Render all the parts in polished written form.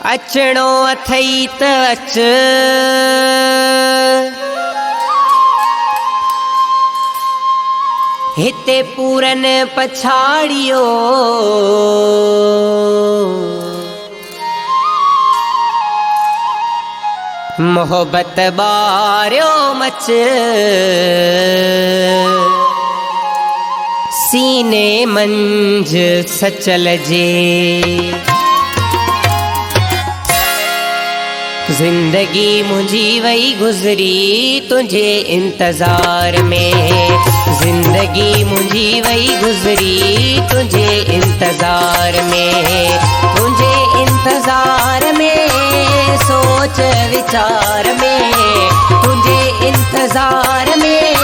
अचणो अथई त अच, हिते पूरन पछाड़ियो। मोहब्बत बारियो मच, सीने मंझ सचल जे। जिंदगी मुझी वही गुजरी तुझे इंतजार में, जिंदगी मुझी वही गुजरी तुझे इंतजार में, तुझे इंतजार में, सोच विचार में, तुझे इंतजार में,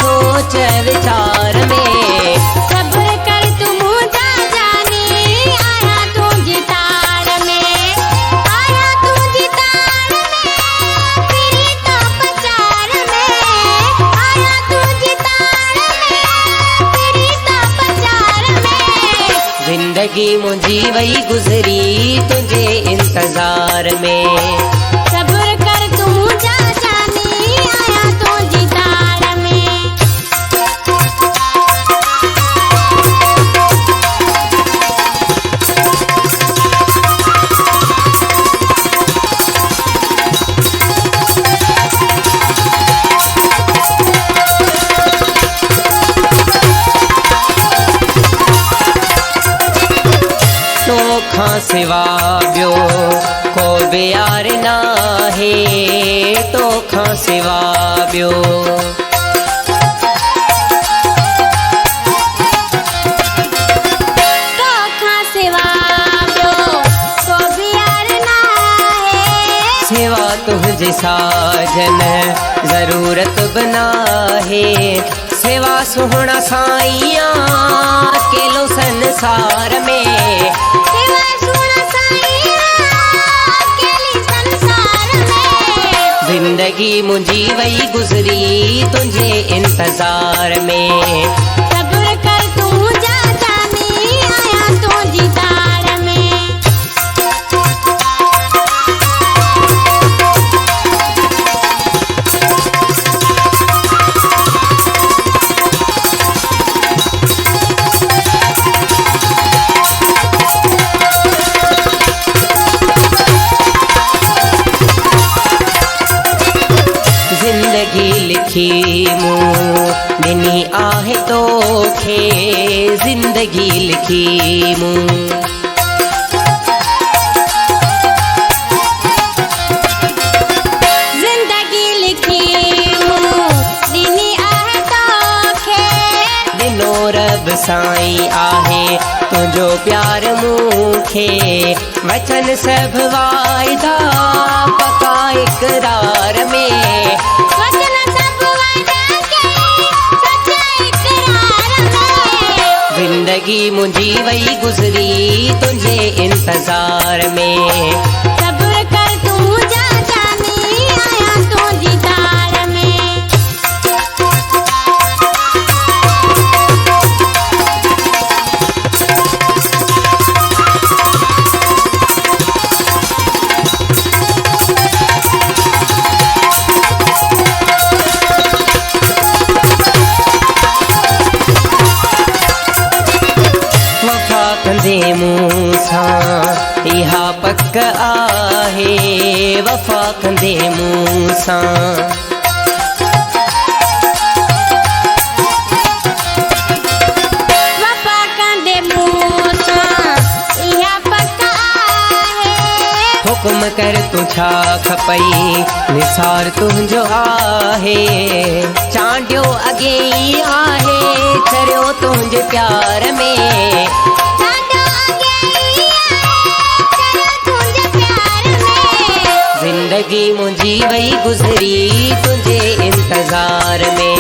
सोच विचार में। सब्र कर तू मुझा जाने, आया तुझे तार में, आया तुझे तार में, फिरी तो पचार में, आया तुझे तार में, फिरी तो पचार में। जिंदगी मुझी वही गुजरी तुझे इंतजार में। सब्र कर तू मुझा जाने, आया तुझे तार में। तोखा सिवा ॿियो को बि यार नाहे, तोखा सिवा ॿियो। तोखा सिवा ॿियो को बि यार नाहे, सिवा तुझे साजन ज़रूरत बनाहे, सिवा सुहिणा साईं अकेलो संसार में। सिवा सुहिणा साईं अकेली संसार में। जिंदगी मुझी वही गुजरी तुझे इंतजार में। सब्र कर तू मुझा जाने, आया तुझे तार में। जिंदगी लिखी मूं ॾिनी आहे तोखे, जिंदगी लिखी मूं। जिंदगी लिखी मूं ॾिनी आहे तोखे, ॾिनो रब साईं आहे तुंहिंजो प्यार मूंखे। वचन सभु वाइदा पका इक़रार में, वचन सब वादा के सच्चा इकरार में। जिंदगी मुझी वही गुजरी तुझे इंतजार में। सब्र कर तू मुझा जाने, आया तुझे तार में। वफ़ा कंदे मूं सां इहा पक आहे, वफ़ा कंदे मूं सां। वफ़ा कंदे मूं सां इहा पक आहे, हुकुम कर तू छा खपई निसार तुंहिंजो आहे। चांडियो अॻे ई आहे चरियो तुंहिंजे प्यार में। ॾाढो अॻे ई आहे चरियो तुंहिंजे प्यार में। जिंदगी मुझी वही गुजरी तुझे इंतजार में।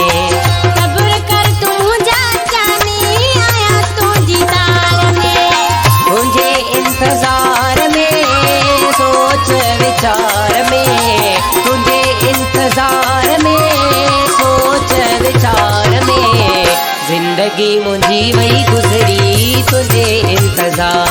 सब्र कर तू मुझा जाने, आया तुझे तार में। तुझे इंतजार में, सोच विचार में, तुझे इंतजार में, सोच विचार में। जिंदगी ज़िंदगी मुंहिंजी वई गुज़री तुंहिंजे इंतज़ार